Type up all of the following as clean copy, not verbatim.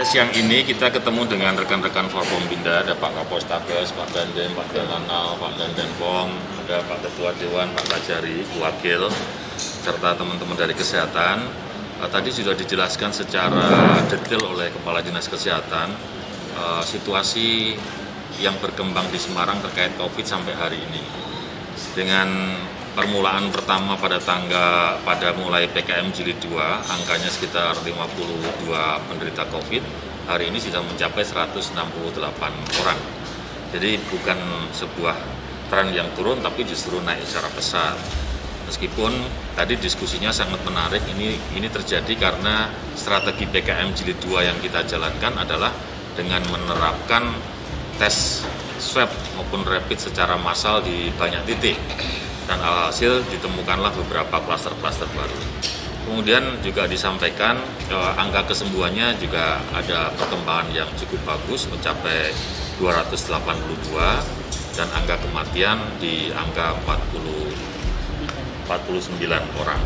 Ya, siang ini kita ketemu dengan rekan-rekan Forkompinda, ada Pak Kapolstabes, Pak Dandim, Pak Dananal, Pak Dandenpom, ada Pak Ketua Dewan, Pak Kajari, Wakil, serta teman-teman dari kesehatan. Tadi sudah dijelaskan secara detail oleh Kepala Dinas Kesehatan situasi yang berkembang di Semarang terkait COVID sampai hari ini. Dengan permulaan pertama pada mulai PKM Jilid 2, angkanya sekitar 52 penderita COVID, hari ini sudah mencapai 168 orang. Jadi bukan sebuah tren yang turun, tapi justru naik secara pesat. Meskipun tadi diskusinya sangat menarik, ini terjadi karena strategi PKM Jilid 2 yang kita jalankan adalah dengan menerapkan tes swab maupun rapid secara massal di banyak titik. Dan alhasil ditemukanlah beberapa klaster-klaster baru. Kemudian juga disampaikan angka kesembuhannya juga ada perkembangan yang cukup bagus, mencapai 282, dan angka kematian di angka 49 orang.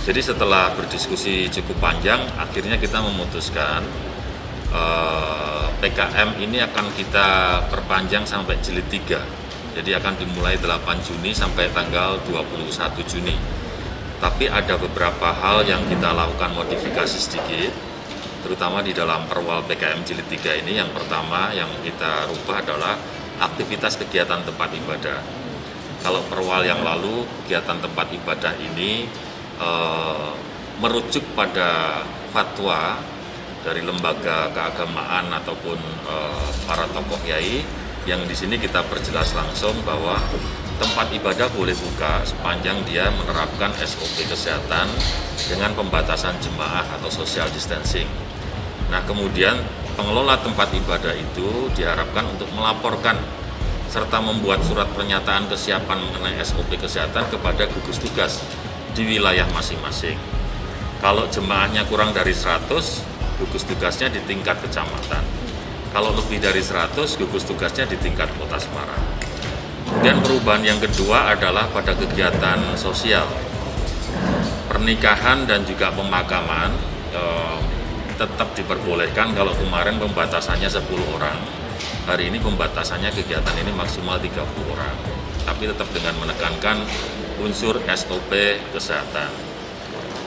Jadi setelah berdiskusi cukup panjang, akhirnya kita memutuskan PKM ini akan kita perpanjang sampai Jilid 3. Jadi akan dimulai 8 Juni sampai tanggal 21 Juni. Tapi ada beberapa hal yang kita lakukan modifikasi sedikit, terutama di dalam perwal PKM Jilid 3 ini. Yang pertama yang kita rubah adalah aktivitas kegiatan tempat ibadah. Kalau perwal yang lalu, kegiatan tempat ibadah ini merujuk pada fatwa dari lembaga keagamaan ataupun para tokoh yai, yang di sini kita perjelas langsung bahwa tempat ibadah boleh buka sepanjang dia menerapkan SOP kesehatan dengan pembatasan jemaah atau social distancing. Nah, kemudian pengelola tempat ibadah itu diharapkan untuk melaporkan serta membuat surat pernyataan kesiapan mengenai SOP kesehatan kepada gugus tugas di wilayah masing-masing. Kalau jemaahnya kurang dari 100, gugus tugasnya di tingkat kecamatan. Kalau lebih dari 100, gugus tugasnya di tingkat kota Semarang. Kemudian perubahan yang kedua adalah pada kegiatan sosial. Pernikahan dan juga pemakaman tetap diperbolehkan. Kalau kemarin pembatasannya 10 orang, hari ini pembatasannya kegiatan ini maksimal 30 orang. Tapi tetap dengan menekankan unsur SOP kesehatan.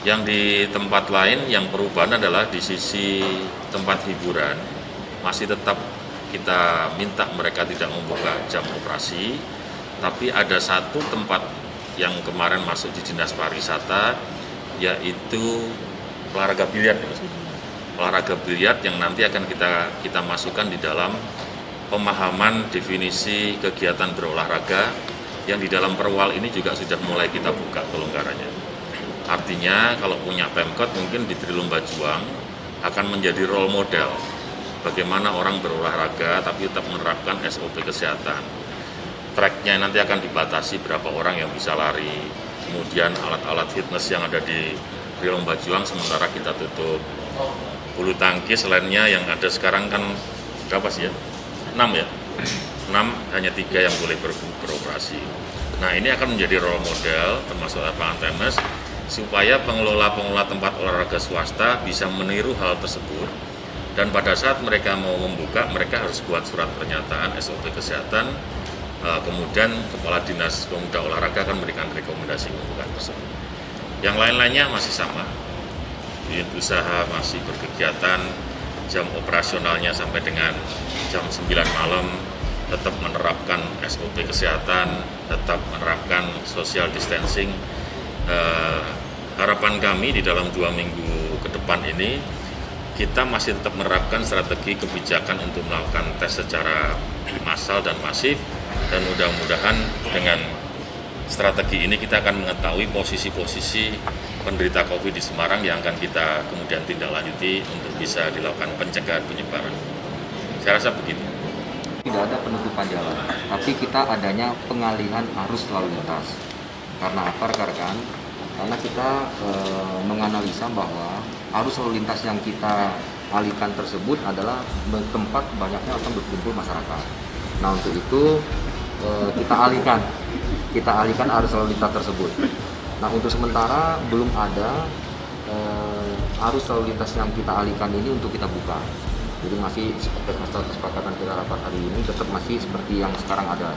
Yang di tempat lain yang perubahan adalah di sisi tempat hiburan. Masih tetap kita minta mereka tidak membuka jam operasi, tapi ada satu tempat yang kemarin masuk di Dinas Pariwisata, yaitu olahraga biliar. Olahraga biliar yang nanti akan kita masukkan di dalam pemahaman definisi kegiatan berolahraga, yang di dalam perwal ini juga sudah mulai kita buka kelonggarannya. Artinya kalau punya Pemkot mungkin di Trilomba Juang akan menjadi role model bagaimana orang berolahraga tapi tetap menerapkan SOP kesehatan. Tracknya nanti akan dibatasi berapa orang yang bisa lari, kemudian alat-alat fitness yang ada di Lomba Juang sementara kita tutup. Bulu tangkis lainnya yang ada sekarang kan berapa sih ya? 6 ya? 6, hanya 3 yang boleh beroperasi. Nah, ini akan menjadi role model termasuk lapangan tenis supaya pengelola tempat olahraga swasta bisa meniru hal tersebut. Dan pada saat mereka mau membuka, mereka harus buat surat pernyataan SOP kesehatan, kemudian Kepala Dinas Pemuda Olahraga akan memberikan rekomendasi membuka tersebut. Yang lain-lainnya masih sama, unit usaha masih berkegiatan, jam operasionalnya sampai dengan jam 9 malam, tetap menerapkan SOP kesehatan, tetap menerapkan social distancing. Harapan kami di dalam 2 minggu ke depan ini, kita masih tetap menerapkan strategi kebijakan untuk melakukan tes secara massal dan masif, dan mudah-mudahan dengan strategi ini kita akan mengetahui posisi-posisi penderita COVID di Semarang yang akan kita kemudian tindak lanjuti untuk bisa dilakukan pencegahan penyebaran. Saya rasa begitu. Tidak ada penutupan jalan, tapi kita adanya pengalihan arus lalu lintas. Karena apa rekan-rekan? Karena kita menganalisa bahwa arus lalu lintas yang kita alihkan tersebut adalah tempat banyaknya akan berkumpul masyarakat. Nah, untuk itu kita alihkan arus lalu lintas tersebut. Nah, untuk sementara belum ada arus lalu lintas yang kita alihkan ini untuk kita buka. Jadi masih seperti kesepakatan kita rapat hari ini tetap masih seperti yang sekarang ada.